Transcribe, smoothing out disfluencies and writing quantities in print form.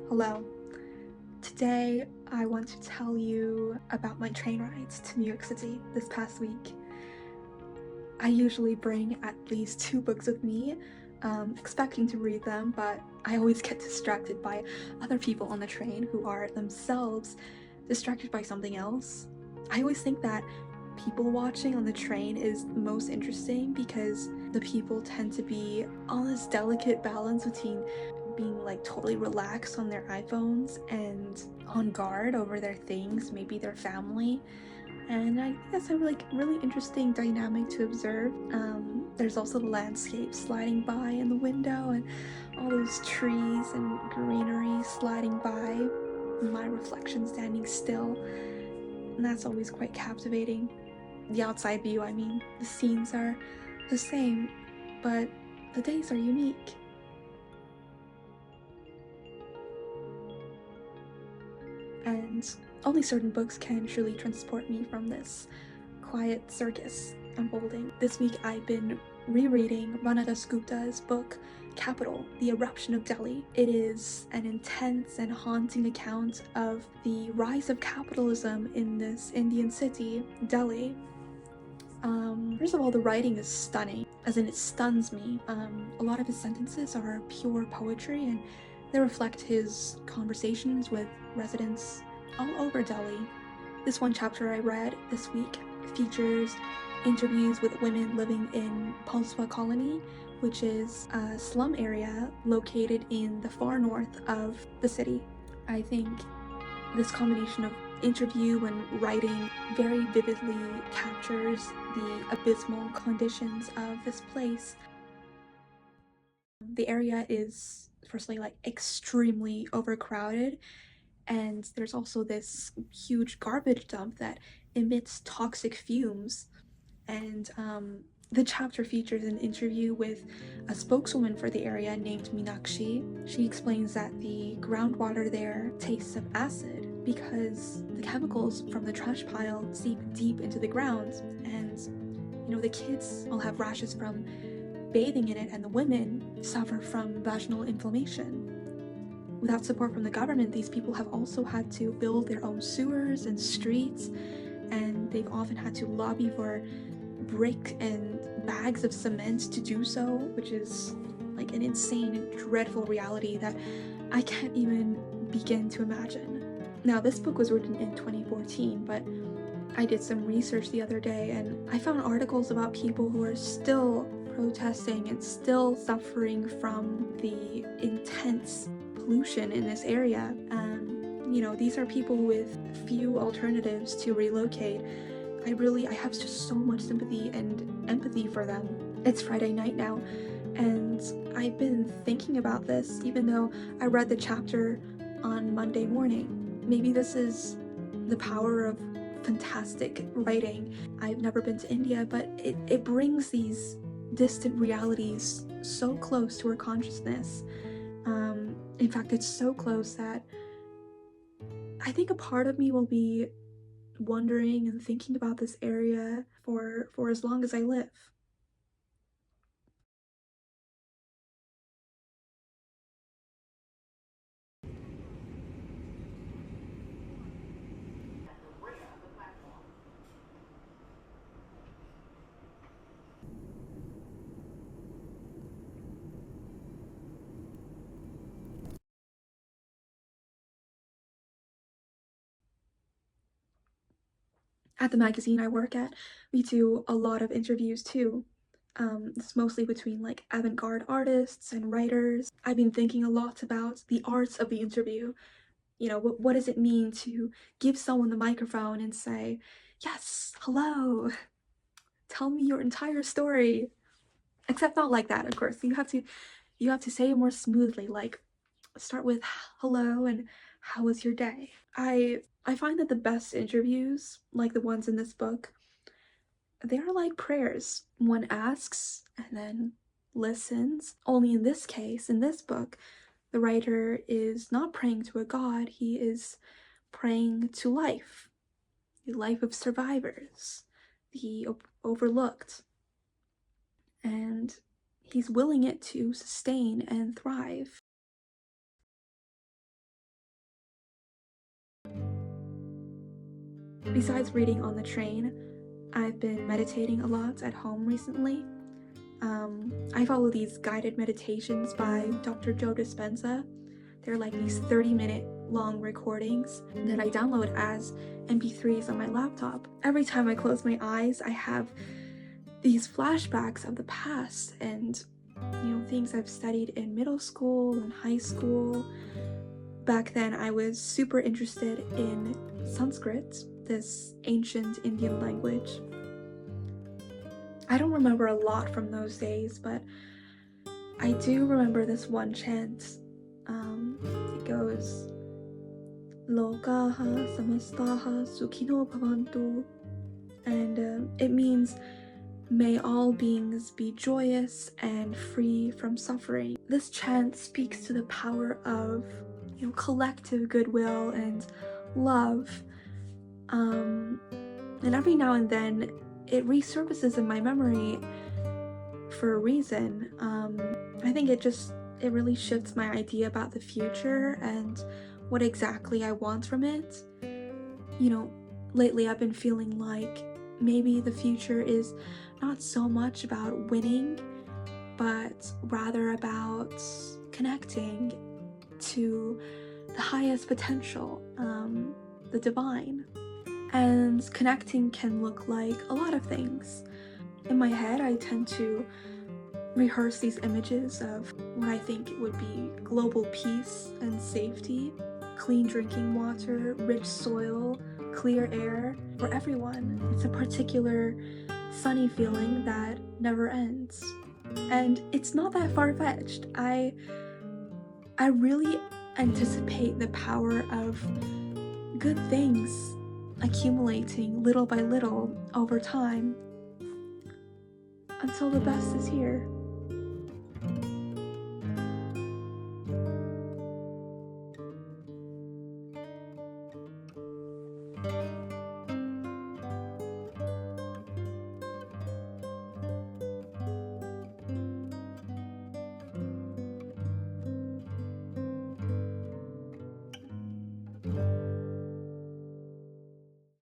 Hello. Today I want to tell you about my train rides to New York City this past week. I usually bring at least 2 books with me, expecting to read them, but I always get distracted by other people on the train who are themselves distracted by something else. I always think that people watching on the train is most interesting because the people tend to be on this delicate balance between being like totally relaxed on their iPhones and on guard over their things, maybe their family. And I think that's a really interesting dynamic to observe. There's also the landscape sliding by in the window and all those trees and greenery sliding by, my reflection standing still, and that's always quite captivating. The outside view, I mean, the scenes are the same, but the days are unique. And only certain books can truly transport me from this quiet circus unfolding. This week I've been rereading Rana Dasgupta's book Captur, The Eruption of Delhi. It is an intense and haunting account of the rise of capitalism in this Indian city, Delhi. First of all, the writing is stunning, as in it stuns me. A lot of his sentences are pure poetry and they reflect his conversations with residents all over Delhi. This one chapter I read this week features interviews with women living in Palswa Colony, which is a slum area located in the far north of the city. I think this combination of interview and writing very vividly captures the abysmal conditions of this place. The area is firstly like extremely overcrowded, and there's also this huge garbage dump that emits toxic fumes. And the chapter features an interview with a spokeswoman for the area named Meenakshi. She explains that the groundwater there tastes of acid because the chemicals from the trash pile seep deep into the ground, and the kids all have rashes from bathing in it, and the women suffer from vaginal inflammation. Without support from the government, these people have also had to build their own sewers and streets, and they've often had to lobby for brick and bags of cement to do so, which is like an insane and dreadful reality that I can't even begin to imagine. Now, this book was written in 2014, but I did some research the other day and I found articles about people who are still protesting and still suffering from the intense pollution in this area. These are people with few alternatives to relocate. I have just so much sympathy and empathy for them. It's Friday night now, and I've been thinking about this even though I read the chapter on Monday morning. Maybe this is the power of fantastic writing. I've never been to India, but it brings these distant realities so close to our consciousness. In fact, it's so close that I think a part of me will be wondering and thinking about this area for as long as I live. At the magazine I work at, we do a lot of interviews too. It's mostly between like avant-garde artists and writers. I've been thinking a lot about the arts of the interview. What does it mean to give someone the microphone and say, yes, hello, tell me your entire story. Except not like that, of course. You have to say it more smoothly, like start with hello and how was your day. I find that the best interviews, like the ones in this book, they're like prayers. One asks and then listens. Only in this case, in this book, the writer is not praying to a god, he is praying to life, the life of survivors, the overlooked, and he's willing it to sustain and thrive. Besides reading on the train, I've been meditating a lot at home recently. I follow these guided meditations by Dr. Joe Dispenza. They're like these 30-minute long recordings that I download as MP3s on my laptop. Every time I close my eyes, I have these flashbacks of the past and, things I've studied in middle school and high school. Back then, I was super interested in Sanskrit, this ancient Indian language. I don't remember a lot from those days, but I do remember this one chant. It goes, Lokaha samastaha sukhino bhavantu, and it means, may all beings be joyous and free from suffering. This chant speaks to the power of, collective goodwill and love. And every now and then, it resurfaces in my memory for a reason. I think it really shifts my idea about the future and what exactly I want from it. Lately I've been feeling like maybe the future is not so much about winning, but rather about connecting to the highest potential, the divine. And connecting can look like a lot of things. In my head, I tend to rehearse these images of what I think would be global peace and safety, clean drinking water, rich soil, clear air for everyone. It's a particular sunny feeling that never ends. And it's not that far-fetched. I really anticipate the power of good things accumulating little by little over time until the best is here.